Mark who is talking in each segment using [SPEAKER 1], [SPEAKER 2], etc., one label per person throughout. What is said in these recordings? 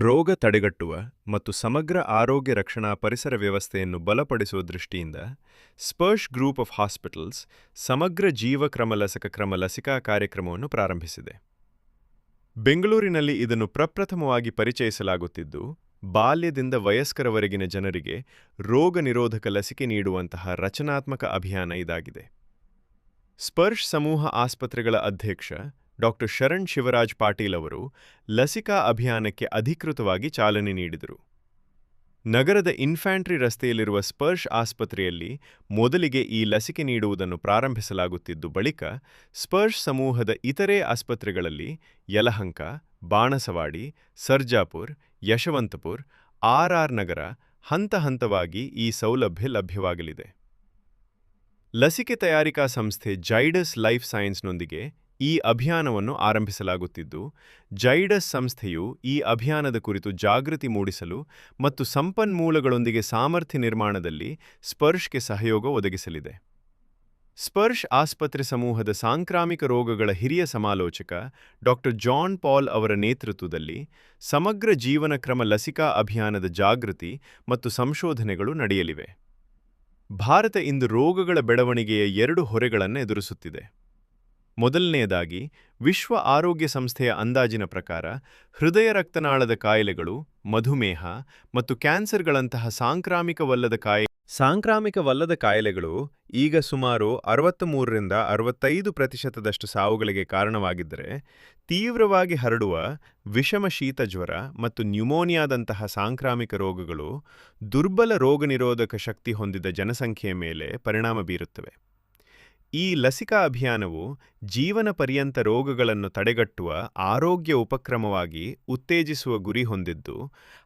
[SPEAKER 1] ರೋಗ ತಡೆಗಟ್ಟುವ ಮತ್ತು ಸಮಗ್ರ ಆರೋಗ್ಯ ರಕ್ಷಣಾ ಪರಿಸರ ವ್ಯವಸ್ಥೆಯನ್ನು ಬಲಪಡಿಸುವ ದೃಷ್ಟಿಯಿಂದ ಸ್ಪರ್ಶ್ ಗ್ರೂಪ್ ಆಫ್ ಹಾಸ್ಪಿಟಲ್ಸ್ ಸಮಗ್ರ ಜೀವಕ್ರಮ ಲಸಿಕಾ ಕಾರ್ಯಕ್ರಮವನ್ನು ಪ್ರಾರಂಭಿಸಿದೆ. ಬೆಂಗಳೂರಿನಲ್ಲಿ ಇದನ್ನು ಪ್ರಪ್ರಥಮವಾಗಿ ಪರಿಚಯಿಸಲಾಗುತ್ತಿದ್ದು, ಬಾಲ್ಯದಿಂದ ವಯಸ್ಕರವರೆಗಿನ ಜನರಿಗೆ ರೋಗ ನಿರೋಧಕ ಲಸಿಕೆ ನೀಡುವಂತಹ ರಚನಾತ್ಮಕ ಅಭಿಯಾನ ಇದಾಗಿದೆ. ಸ್ಪರ್ಶ್ ಸಮೂಹ ಆಸ್ಪತ್ರೆಗಳ ಅಧ್ಯಕ್ಷ ಡಾ. ಶರಣ್ ಶಿವರಾಜ್ ಪಾಟೀಲ್ ಅವರು ಲಸಿಕಾ ಅಭಿಯಾನಕ್ಕೆ ಅಧಿಕೃತವಾಗಿ ಚಾಲನೆ ನೀಡಿದರು. ನಗರದ ಇನ್ಫ್ಯಾಂಟ್ರಿ ರಸ್ತೆಯಲ್ಲಿರುವ ಸ್ಪರ್ಶ್ ಆಸ್ಪತ್ರೆಯಲ್ಲಿ ಮೊದಲಿಗೆ ಈ ಲಸಿಕೆ ನೀಡುವುದನ್ನು ಪ್ರಾರಂಭಿಸಲಾಗುತ್ತಿದ್ದು, ಬಳಿಕ ಸ್ಪರ್ಶ್ ಸಮೂಹದ ಇತರೆ ಆಸ್ಪತ್ರೆಗಳಲ್ಲಿ ಯಲಹಂಕ, ಬಾಣಸವಾಡಿ, ಸರ್ಜಾಪುರ್, ಯಶವಂತಪುರ, ಆರ್ ನಗರ ಹಂತ ಹಂತವಾಗಿ ಈ ಸೌಲಭ್ಯ ಲಭ್ಯವಾಗಲಿದೆ. ಲಸಿಕೆ ತಯಾರಿಕಾ ಸಂಸ್ಥೆ ಜೈಡಸ್ ಲೈಫ್ ಸೈನ್ಸ್ನೊಂದಿಗೆ ಈ ಅಭಿಯಾನವನ್ನು ಆರಂಭಿಸಲಾಗುತ್ತಿದ್ದು, ಜೈಡಸ್ ಸಂಸ್ಥೆಯು ಈ ಅಭಿಯಾನದ ಕುರಿತು ಜಾಗೃತಿ ಮೂಡಿಸಲು ಮತ್ತು ಸಂಪನ್ಮೂಲಗಳೊಂದಿಗೆ ಸಾಮರ್ಥ್ಯ ನಿರ್ಮಾಣದಲ್ಲಿ ಸ್ಪರ್ಶ್ಗೆ ಸಹಯೋಗ ಒದಗಿಸಲಿದೆ. ಸ್ಪರ್ಶ್ ಆಸ್ಪತ್ರೆ ಸಮೂಹದ ಸಾಂಕ್ರಾಮಿಕ ರೋಗಗಳ ಹಿರಿಯ ಸಮಾಲೋಚಕ ಡಾ. ಜಾನ್ ಪಾಲ್ ಅವರ ನೇತೃತ್ವದಲ್ಲಿ ಸಮಗ್ರ ಜೀವನ ಕ್ರಮ ಲಸಿಕಾ ಅಭಿಯಾನದ ಜಾಗೃತಿ ಮತ್ತು ಸಂಶೋಧನೆಗಳು ನಡೆಯಲಿವೆ. ಭಾರತ ಇಂದು ರೋಗಗಳ ಬೆಳವಣಿಗೆಯ 2 ಹೊರೆಗಳನ್ನು ಎದುರಿಸುತ್ತಿದೆ. ಮೊದಲನೆಯದಾಗಿ, ವಿಶ್ವ ಆರೋಗ್ಯ ಸಂಸ್ಥೆಯ ಅಂದಾಜಿನ ಪ್ರಕಾರ ಹೃದಯ ರಕ್ತನಾಳದ ಕಾಯಿಲೆಗಳು, ಮಧುಮೇಹ ಮತ್ತು ಕ್ಯಾನ್ಸರ್ಗಳಂತಹ ಸಾಂಕ್ರಾಮಿಕವಲ್ಲದ ಕಾಯಿಲೆಗಳು ಈಗ ಸುಮಾರು 63-65% ಸಾವುಗಳಿಗೆ ಕಾರಣವಾಗಿದ್ದರೆ, ತೀವ್ರವಾಗಿ ಹರಡುವ ವಿಷಮ ಶೀತ ಜ್ವರ ಮತ್ತು ನ್ಯುಮೋನಿಯಾದಂತಹ ಸಾಂಕ್ರಾಮಿಕ ರೋಗಗಳು ದುರ್ಬಲ ರೋಗನಿರೋಧಕ ಶಕ್ತಿ ಹೊಂದಿದ ಜನಸಂಖ್ಯೆಯ ಮೇಲೆ ಪರಿಣಾಮ ಬೀರುತ್ತವೆ. ಈ ಲಸಿಕಾ ಅಭಿಯಾನವು ಜೀವನ ಪರ್ಯಂತ ರೋಗಗಳನ್ನು ತಡೆಗಟ್ಟುವ ಆರೋಗ್ಯ ಉಪಕ್ರಮವಾಗಿ ಉತ್ತೇಜಿಸುವ ಗುರಿ ಹೊಂದಿದ್ದು,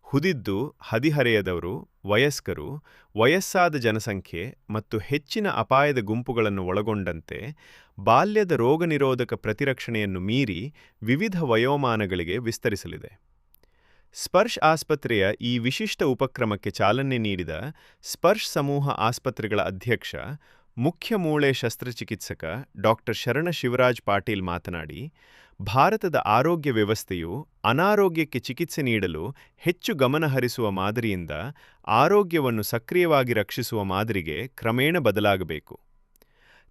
[SPEAKER 1] ಹುದಿದ್ದು, ಹದಿಹರೆಯದವರು, ವಯಸ್ಕರು, ವಯಸ್ಸಾದ ಜನಸಂಖ್ಯೆ ಮತ್ತು ಹೆಚ್ಚಿನ ಅಪಾಯದ ಗುಂಪುಗಳನ್ನು ಒಳಗೊಂಡಂತೆ ಬಾಲ್ಯದ ರೋಗನಿರೋಧಕ ಪ್ರತಿರಕ್ಷಣೆಯನ್ನು ಮೀರಿ ವಿವಿಧ ವಯೋಮಾನಗಳಿಗೆ ವಿಸ್ತರಿಸಲಿದೆ. ಸ್ಪರ್ಶ್ ಆಸ್ಪತ್ರೆಯ ಈ ವಿಶಿಷ್ಟ ಉಪಕ್ರಮಕ್ಕೆ ಚಾಲನೆ ನೀಡಿದ ಸ್ಪರ್ಶ್ ಸಮೂಹ ಆಸ್ಪತ್ರೆಗಳ ಅಧ್ಯಕ್ಷ, ಮುಖ್ಯ ಮೂಳೆ ಶಸ್ತ್ರಚಿಕಿತ್ಸಕ ಡಾ. ಶರಣ ಶಿವರಾಜ್ ಪಾಟೀಲ್ ಮಾತನಾಡಿ, ಭಾರತದ ಆರೋಗ್ಯ ವ್ಯವಸ್ಥೆಯು ಅನಾರೋಗ್ಯಕ್ಕೆ ಚಿಕಿತ್ಸೆ ನೀಡಲು ಹೆಚ್ಚು ಗಮನಹರಿಸುವ ಮಾದರಿಯಿಂದ ಆರೋಗ್ಯವನ್ನು ಸಕ್ರಿಯವಾಗಿ ರಕ್ಷಿಸುವ ಮಾದರಿಗೆ ಕ್ರಮೇಣ ಬದಲಾಗಬೇಕು.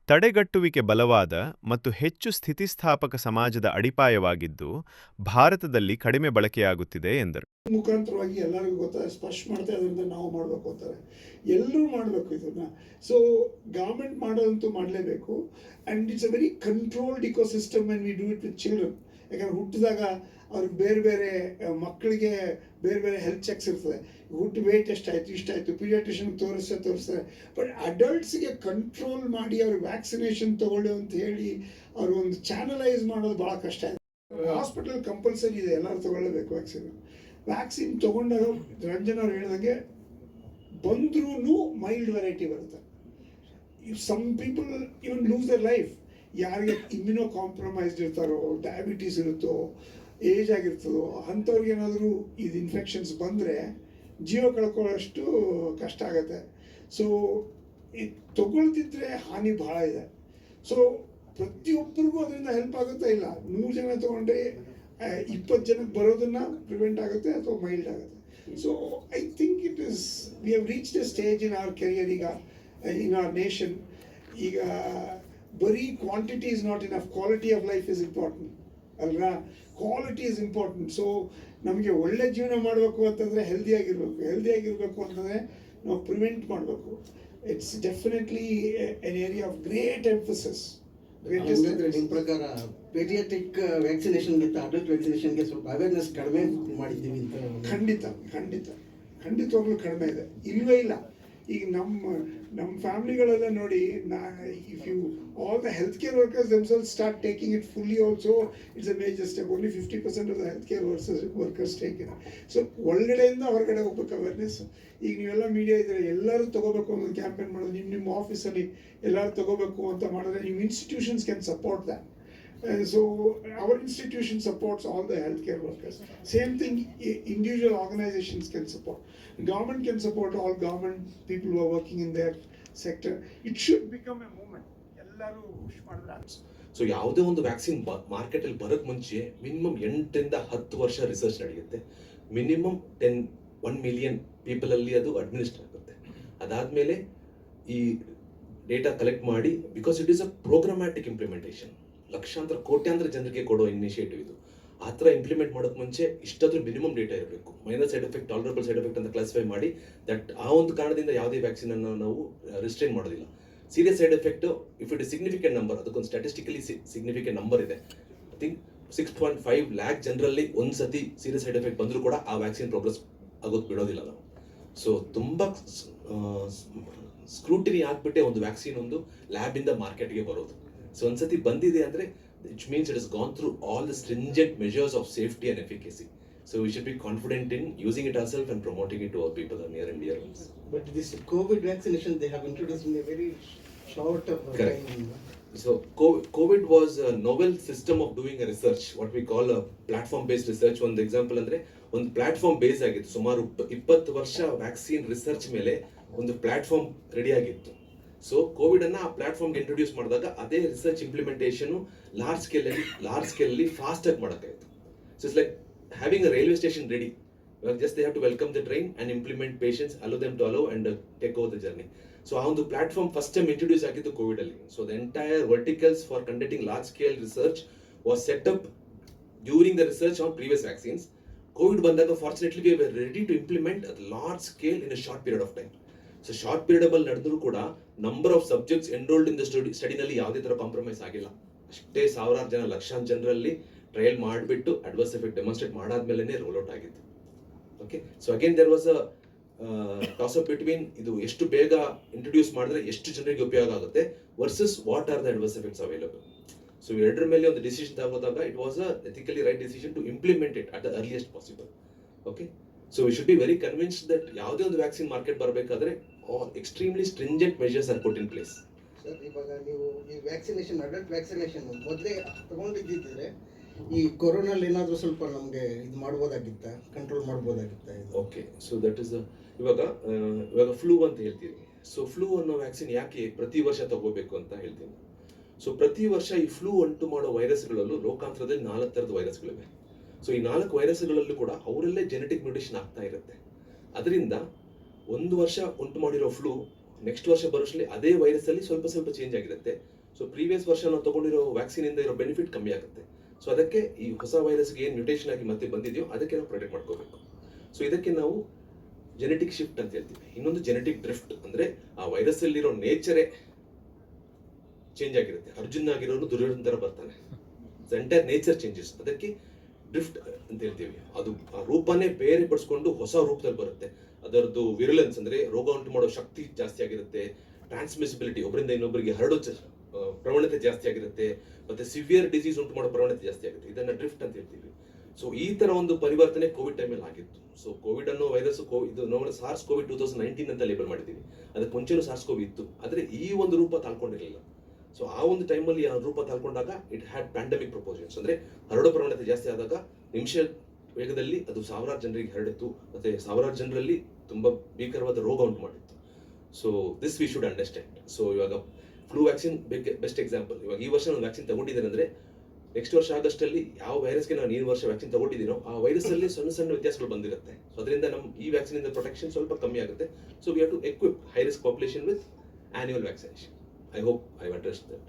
[SPEAKER 1] ತಡೆಗಟ್ಟುವಿಕೆ ಬಲವಾದ ಮತ್ತು ಹೆಚ್ಚು ಸ್ಥಿತಿಸ್ಥಾಪಕ ಸಮಾಜದ ಅಡಿಪಾಯವಾಗಿದ್ದು, ಭಾರತದಲ್ಲಿ ಕಡಿಮೆ ಬಳಕೆಯಾಗುತ್ತಿದೆ ಎಂದರು.
[SPEAKER 2] ಮುಖಾಂತರವಾಗಿ ಎಲ್ಲರಿಗೂ ಗೊತ್ತಾ ಸ್ಪರ್ಶ್ ಮಾಡ್ತಾ ಅದರಿಂದ ನಾವು ಮಾಡಬೇಕು ಅಂತಾರೆ. ಎಲ್ಲರೂ ಮಾಡಬೇಕು ಇದನ್ನ. ಸೊ ಗವರ್ಮೆಂಟ್ ಮಾಡೋದಂತೂ ಮಾಡಲೇಬೇಕು. And it's a very controlled ecosystem when we do it with children. ಯಾಕಂದ್ರೆ ಹುಟ್ಟಿದಾಗ ಅವ್ರಿಗೆ ಬೇರೆ ಬೇರೆ ಮಕ್ಕಳಿಗೆ ಬೇರೆ ಬೇರೆ ಹೆಲ್ತ್ ಚೆಕ್ಸ್ ಇರ್ತದೆ. ಹುಟ್ಟು ವೇಟ್ ಎಷ್ಟಾಯಿತು, ಇಷ್ಟಾಯಿತು, ಪೀಡಿಯಾಟ್ರಿಷನ್ಗೆ ತೋರಿಸ್ತಾರೆ. ಬಟ್ ಅಡಲ್ಟ್ಸ್ಗೆ ಕಂಟ್ರೋಲ್ ಮಾಡಿ ಅವ್ರಿಗೆ ವ್ಯಾಕ್ಸಿನೇಷನ್ ತಗೊಳ್ಳಿ ಅಂತ ಹೇಳಿ ಅವ್ರು ಒಂದು ಚಾನಲೈಸ್ ಮಾಡೋದು ಭಾಳ ಕಷ್ಟ ಇದೆ. ಹಾಸ್ಪಿಟಲ್ ಕಂಪಲ್ಸರಿ ಇದೆ, ಎಲ್ಲರೂ ತಗೊಳ್ಳೇಬೇಕು ವ್ಯಾಕ್ಸಿನ್ ತೊಗೊಂಡಾಗ ರಂಜನ್ ಅವ್ರು ಹೇಳಿದಂಗೆ ಬಂದ್ರೂ ಮೈಲ್ಡ್ ವೆರೈಟಿ ಬರುತ್ತೆ. Some people even lose their life. ಯಾರಿಗೆ ಇಮ್ಯುನೋ ಕಾಂಪ್ರಮೈಸ್ಡ್ ಇರ್ತಾರೋ, ಡಯಾಬಿಟೀಸ್ ಇರುತ್ತೋ, ಏಜ್ ಆಗಿರ್ತದೋ, ಅಂಥವ್ರಿಗೆ ಏನಾದರೂ ಇದು ಇನ್ಫೆಕ್ಷನ್ಸ್ ಬಂದರೆ ಜೀವ ಕಳ್ಕೊಳ್ಳೋಷ್ಟು ಕಷ್ಟ ಆಗುತ್ತೆ. ಸೊ ತಗೊಳ್ತಿದ್ರೆ ಹಾನಿ ಭಾಳ ಇದೆ. ಸೊ ಪ್ರತಿಯೊಬ್ಬರಿಗೂ ಅದರಿಂದ ಹೆಲ್ಪ್ ಆಗುತ್ತಾ ಇಲ್ಲ. 100 ಜನ ತೊಗೊಂಡ್ರೆ 20 ಜನಕ್ಕೆ ಬರೋದನ್ನ ಪ್ರಿವೆಂಟ್ ಆಗುತ್ತೆ ಅಥವಾ ಮೈಲ್ಡ್ ಆಗುತ್ತೆ. So I think we have reached a stage in our career ಈಗ ಇನ್ ಅವರ್ ನೇಷನ್. ಈಗ ಬರೀ quantity is not enough, quality of life is important ಅಲ್ವಾ? Quality is important. ಸೊ ನಮಗೆ ಒಳ್ಳೆ ಜೀವನ ಮಾಡಬೇಕು ಅಂತಂದರೆ ಹೆಲ್ದಿ ಆಗಿರಬೇಕು ಅಂತಂದರೆ ನಾವು ಪ್ರಿವೆಂಟ್ ಮಾಡಬೇಕು. It's definitely N area of great emphasis.
[SPEAKER 3] ನಿಮ್ಮ ಪ್ರಕಾರ ಪೀಡಿಯಾಟ್ರಿಕ್ ವ್ಯಾಕ್ಸಿನೇಷನ್ಗಿಂತ ಅಡಲ್ಟ್ ವ್ಯಾಕ್ಸಿನೇಷನ್ಗೆ ಸ್ವಲ್ಪ ಅವೇರ್ನೆಸ್ ಕಡಿಮೆ ಮಾಡಿದ್ದೀವಿ ಅಂತ?
[SPEAKER 2] ಖಂಡಿತವಾಗ್ಲೂ ಕಡಿಮೆ ಇದೆ, ಇಲ್ಲವೇ ಇಲ್ಲ. ಈಗ ನಮ್ಮ ಫ್ಯಾಮಿಲಿಗಳೆಲ್ಲ ನೋಡಿ, if you all the health care workers themselves start taking it fully also, it's a major step. Only 50% of the health care workers take it. So ಒಳಗಡೆಯಿಂದ ಹೊರಗಡೆ ಹೋಗ್ಬೇಕು ಅವೇರ್ನೆಸ್. ಈಗ ನೀವೆಲ್ಲ ಮೀಡಿಯಾ ಇದ್ರೆ ಎಲ್ಲರೂ ತಗೋಬೇಕು ಅನ್ನೋ ಕ್ಯಾಂಪೇನ್ ಮಾಡೋದು, ನಿಮ್ಮ ಆಫೀಸಲ್ಲಿ ಎಲ್ಲರೂ ತಗೋಬೇಕು ಅಂತ ಮಾಡಿದ್ರೆ ನಿಮ್ಮ institutions can support that. So our institution supports all the healthcare workers. Same thing, individual organizations can support. Government can support all government people who are working in their sector. It should become a movement. Ellaru push madidre.
[SPEAKER 4] So ಯಾವುದೇ ಒಂದು vaccine ಮಾರ್ಕೆಟಲ್ಲಿ ಬರೋಕ್ಕೆ ಮುಂಚೆ minimum 8 ರಿಂದ 10 ವರ್ಷ research ನಡೆಯುತ್ತೆ. Minimum 1 million ಪೀಪಲಲ್ಲಿ ಅದು administer ಆಗುತ್ತೆ. ಅದಾದಮೇಲೆ ಈ ಡೇಟಾ ಕಲೆಕ್ಟ್ ಮಾಡಿ, because it is a programmatic implementation, ಲಕ್ಷಾಂತರ ಕೋಟ್ಯಾಂತರ ಜನರಿಗೆ ಕೊಡೋ ಇನಿಷಿಯೇಟಿವ್ ಇದು. ಆ ಥರ ಇಂಪ್ಲಿಮೆಂಟ್ ಮಾಡೋಕ್ಕೆ ಮುಂಚೆ ಇಷ್ಟಾದ್ರೂ ಮಿನಿಮಮ್ ಡೇಟಾ ಇರಬೇಕು. Minor side effect, tolerable side effect ಅಂತ ಕ್ಲಾಸಿಫೈ ಮಾಡಿ ದಟ್ ಆ ಒಂದು ಕಾರಣದಿಂದ ಯಾವುದೇ ವ್ಯಾಕ್ಸಿನನ್ನು ನಾವು ರಿಸ್ಟ್ರೈನ್ ಮಾಡೋದಿಲ್ಲ. Serious side effect if it is significant number, ಅದಕ್ಕೊಂದು ಸ್ಟ್ಯಾಟಿಸ್ಟಿಕಲಿ ಸಿಗ್ನಿಫಿಕೆಂಟ್ ನಂಬರ್ ಇದೆ. ಐ ಥಿಂಕ್ 6.5 ಲ್ಯಾಕ್ ಜನರಲ್ಲಿ ಒಂದು ಸತಿ ಸೀರಿಯಸ್ ಸೈಡ್ ಎಫೆಕ್ಟ್ ಬಂದರೂ ಕೂಡ ಆ ವ್ಯಾಕ್ಸಿನ್ ಪ್ರೋಗ್ರೆಸ್ ಆಗೋದು ಬಿಡೋದಿಲ್ಲ ನಾವು. ಸೊ ತುಂಬ ಸ್ಕ್ರೂಟಿನಿ ಹಾಕ್ಬಿಟ್ಟೆ ಒಂದು ವ್ಯಾಕ್ಸಿನ್ ಒಂದು ಲ್ಯಾಬಿಂದ ಮಾರ್ಕೆಟ್ಗೆ ಬರೋದು. ಸೊ ಒಂದ್ಸತಿ ಬಂದಿದೆ ಅಂದರೆ it means it is gone through all the stringent measures of safety and efficacy. So we should be confident in using it ourselves and promoting it to our people, our near and dear ones.
[SPEAKER 3] But this COVID vaccination they have introduced in a very short
[SPEAKER 4] Correct.
[SPEAKER 3] time.
[SPEAKER 4] So COVID was a novel system of doing a research, what we call a platform based research. ಒಂದು example ಅಂದ್ರೆ ಒಂದು platform base ಆಗಿತ್ತು. ಸುಮಾರು 20 ವರ್ಷ vaccine research ಮೇಲೆ ಒಂದು platform ready ಆಗಿತ್ತು. So Covid ಅನ್ನ ಆ ಪ್ಲಾಟ್ಫಾರ್ಮ್ಗೆ ಇಂಟ್ರೊಡ್ಯೂಸ್ ಮಾಡಿದಾಗ ಅದೇ ರಿಸರ್ಚ್ ಇಂಪ್ಲಿಮೆಂಟೇಷನ್ ಲಾರ್ಜ್ ಸ್ಕೇಲಲ್ಲಿ ಫಾಸ್ಟ್ ಆಗಿ ಮಾಡೋಕ್ಕಾಯಿತು. So it's like having a railway station ready. Well, just they have to welcome the train and implement patients, allow them to allow and take over the journey. So on the platform first time introduced agittu COVID alli. So the entire verticals for conducting large scale research was set up during the research on previous vaccines. COVID bandaga fortunately we were ready to implement at large scale in a short period of time. So short period abal nadadru kuda number of subjects enrolled in the study nalli yavade ತರ compromise ಆಗಿಲ್ಲ. ಅಷ್ಟೇ ಸಾವಿರಾರು ಜನ ಲಕ್ಷಾಂತರ ಜನರಲ್ಲಿ trial ಮಾಡಿಬಿಟ್ಟು adverse effect demonstrate ಮಾಡಾದ್ಮೇಲೆ roll out ಆಗಿತ್ತು. Okay, so again there was a toss up between ಇದು ಎಷ್ಟು ಬೇಗ ಇಂಟ್ರೊಡ್ಯೂಸ್ ಮಾಡಿದ್ರೆ ಎಷ್ಟು ಜನರಿಗೆ ಉಪಯೋಗ ಆಗುತ್ತೆ versus what are the adverse effects available. So ಎರಡರ ಮೇಲೆ ಒಂದು ಡಿಸಿಷನ್ ತಗೋದಾಗ it was a ethically right decision to implement it at the earliest possible. Okay, so we should be very convinced that ಯಾವುದೇ ಒಂದು ವ್ಯಾಕ್ಸಿನ್ ಮಾರ್ಕೆಟ್ ಬರಬೇಕಾದ್ರೆ extremely stringent measures are put in place.
[SPEAKER 3] Sir, ಇವಾಗ ನೀವು ಈ vaccination, adult vaccination ಮೊದಲೇ ತಗೊಂಡಿದ್ದಿದ್ರೆ ಈ ಕೊರೋನಲ್ಲಿ ಏನಾದರೂ ಸ್ವಲ್ಪ ನಮಗೆ ಇದು ಮಾಡ್ಬೋದಾಗಿತ್ತ, ಕಂಟ್ರೋಲ್ ಮಾಡ್ಬೋದಾಗಿತ್ತ?
[SPEAKER 4] ಓಕೆ, ಸೊ ದಟ್ ಇಸ್ ಇವಾಗ ಫ್ಲೂ ಅಂತ ಹೇಳ್ತೀವಿ. ಸೊ ಫ್ಲೂ ಅನ್ನೋ ವ್ಯಾಕ್ಸಿನ್ ಯಾಕೆ ಪ್ರತಿ ವರ್ಷ ತಗೋಬೇಕು ಅಂತ ಹೇಳ್ತೀನಿ. ಸೊ ಪ್ರತಿ ವರ್ಷ ಈ ಫ್ಲೂ ಉಂಟು ಮಾಡೋ ವೈರಸ್ಗಳಲ್ಲೂ ಲೋಕಾಂತರದಲ್ಲಿ 4 ಥರದ ವೈರಸ್ಗಳಿವೆ. ಸೊ ಈ 4 ವೈರಸ್ಗಳಲ್ಲೂ ಕೂಡ ಅವರಲ್ಲೇ ಜೆನೆಟಿಕ್ ಮ್ಯೂಟೇಷನ್ ಆಗ್ತಾ ಇರುತ್ತೆ. ಅದರಿಂದ ಒಂದು ವರ್ಷ ಉಂಟು ಮಾಡಿರೋ ಫ್ಲೂ ನೆಕ್ಸ್ಟ್ ವರ್ಷ ಬರೋಷ್ಟರಲ್ಲಿ ಅದೇ ವೈರಸ್ಸಲ್ಲಿ ಸ್ವಲ್ಪ ಚೇಂಜ್ ಆಗಿರುತ್ತೆ. ಸೊ ಪ್ರೀವಿಯಸ್ ವರ್ಷ ನಾವು ತಗೊಂಡಿರೋ ವ್ಯಾಕ್ಸಿನಿಂದ ಇರೋ ಬೆನಿಫಿಟ್ ಕಮ್ಮಿ ಆಗುತ್ತೆ. ಸೊ ಅದಕ್ಕೆ ಈ ಹೊಸ ವೈರಸ್ಗೆ ಏನು ಮ್ಯೂಟೇಷನ್ ಆಗಿ ಮತ್ತೆ ಬಂದಿದೆಯೋ ಅದಕ್ಕೆ ನಾವು ಪ್ರೊಟೆಕ್ಟ್ ಮಾಡ್ಕೋಬೇಕು. ಸೊ ಇದಕ್ಕೆ ನಾವು ಜೆನೆಟಿಕ್ ಶಿಫ್ಟ್ ಅಂತ ಹೇಳ್ತೀವಿ. ಇನ್ನೊಂದು ಜೆನೆಟಿಕ್ ಡ್ರಿಫ್ಟ್, ಅಂದರೆ ಆ ವೈರಸ್ಸಲ್ಲಿರೋ ನೇಚರೇ ಚೇಂಜ್ ಆಗಿರುತ್ತೆ. ಅರ್ಜುನ್ ಆಗಿರೋನು ದುರ್ಯೋಧನ ಥರ ಬರ್ತಾನೆ, ಎಂಟೈರ್ ನೇಚರ್ ಚೇಂಜಸ್. ಅದಕ್ಕೆ ಡ್ರಿಫ್ಟ್ ಅಂತ ಹೇಳ್ತೀವಿ. ಅದು ಆ ರೂಪನೇ ಬೇರೆ ಪಡಿಸ್ಕೊಂಡು ಹೊಸ ರೂಪದಲ್ಲಿ ಬರುತ್ತೆ. ಅದರದ್ದು ವಿರುಲೆನ್ಸ್ ಅಂದರೆ ರೋಗ ಉಂಟು ಮಾಡೋ ಶಕ್ತಿ ಜಾಸ್ತಿ ಆಗಿರುತ್ತೆ. ಟ್ರಾನ್ಸ್ಮಿಸಿಬಿಲಿಟಿ, ಒಬ್ಬರಿಂದ ಇನ್ನೊಬ್ಬರಿಗೆ ಹರಡೋ ಪ್ರವಣತೆ ಜಾಸ್ತಿ ಆಗಿರುತ್ತೆ. ಮತ್ತೆ ಸಿವಿಯರ್ ಡಿಸೀಸ್ ಉಂಟು ಮಾಡೋ ಪ್ರವಣತೆ ಜಾಸ್ತಿ ಆಗುತ್ತೆ. ಇದನ್ನ ಡ್ರಿಫ್ಟ್ ಅಂತ ಹೇಳ್ತೀವಿ. ಸೊ ಈ ತರ ಒಂದು ಪರಿವರ್ತನೆ ಕೋವಿಡ್ ಟೈಮಲ್ಲಿ ಆಗಿತ್ತು. ಸೊ ಕೋವಿಡ್ ಅನ್ನೋ ವೈರಸ್ ಇದು ನಾವು ಸಾರ್ಸ್ ಕೋವಿಡ್ 2019 ಅಂತ ಲೇಬಲ್ ಮಾಡಿದ್ದೀವಿ. ಅದಕ್ಕೆ ಮುಂಚೆನೂ ಸಾರ್ಸ್ ಕೋವಿಡ್ ಇತ್ತು, ಆದರೆ ಈ ಒಂದು ರೂಪ ತಾಳ್ಕೊಂಡಿರಲಿಲ್ಲ. ಸೊ ಆ ಒಂದು ಟೈಮಲ್ಲಿ ಆ ರೂಪ ತಾಳ್ಕೊಂಡಾಗ ಇಟ್ ಹ್ಯಾಡ್ ಪ್ಯಾಂಡಮಿಕ್ ಪ್ರಪೋಸಲ್ಸ್, ಅಂದರೆ ಹರಡೋ ಪ್ರವಣತೆ ಜಾಸ್ತಿ ಆದಾಗ ನಿಮಿಷ ವೇಗದಲ್ಲಿ ಅದು ಸಾವಿರಾರು ಜನರಿಗೆ ಹರಡಿತ್ತು, ಮತ್ತೆ ಸಾವಿರಾರು ಜನರಲ್ಲಿ ತುಂಬ ಭೀಕರವಾದ ರೋಗ ಉಂಟು ಮಾಡಿತ್ತು. So this we should understand. So ಇವಾಗ ಫ್ಲೂ ವ್ಯಾಕ್ಸಿನ್ ಬೆಸ್ಟ್ ಎಕ್ಸಾಂಪಲ್. ಇವಾಗ ಈ ವರ್ಷ ನಾನು ವ್ಯಾಕ್ಸಿನ್ ತಗೊಂಡಿದ್ದೇನೆ ಅಂದರೆ ನೆಕ್ಸ್ಟ್ ವರ್ಷ ಆಗಸ್ಟಲ್ಲಿ ಯಾವ ವೈರಸ್ಗೆ ನಾನು ಈ ವರ್ಷ ವ್ಯಾಕ್ಸಿನ್ ತಗೊಂಡಿದ್ದೀನೋ ಆ ವೈರಸ್ಸಲ್ಲಿ ಸಣ್ಣ ವ್ಯತ್ಯಾಸಗಳು ಬಂದಿರುತ್ತೆ. ಸೊ ಅದರಿಂದ ನಮ್ಮ ಈ ವ್ಯಾಕ್ಸಿನಿಂದ ಪ್ರೊಟೆಕ್ಷನ್ ಸ್ವಲ್ಪ ಕಮ್ಮಿ ಆಗುತ್ತೆ. So we have to equip high risk population with annual vaccination. I hope I've addressed that.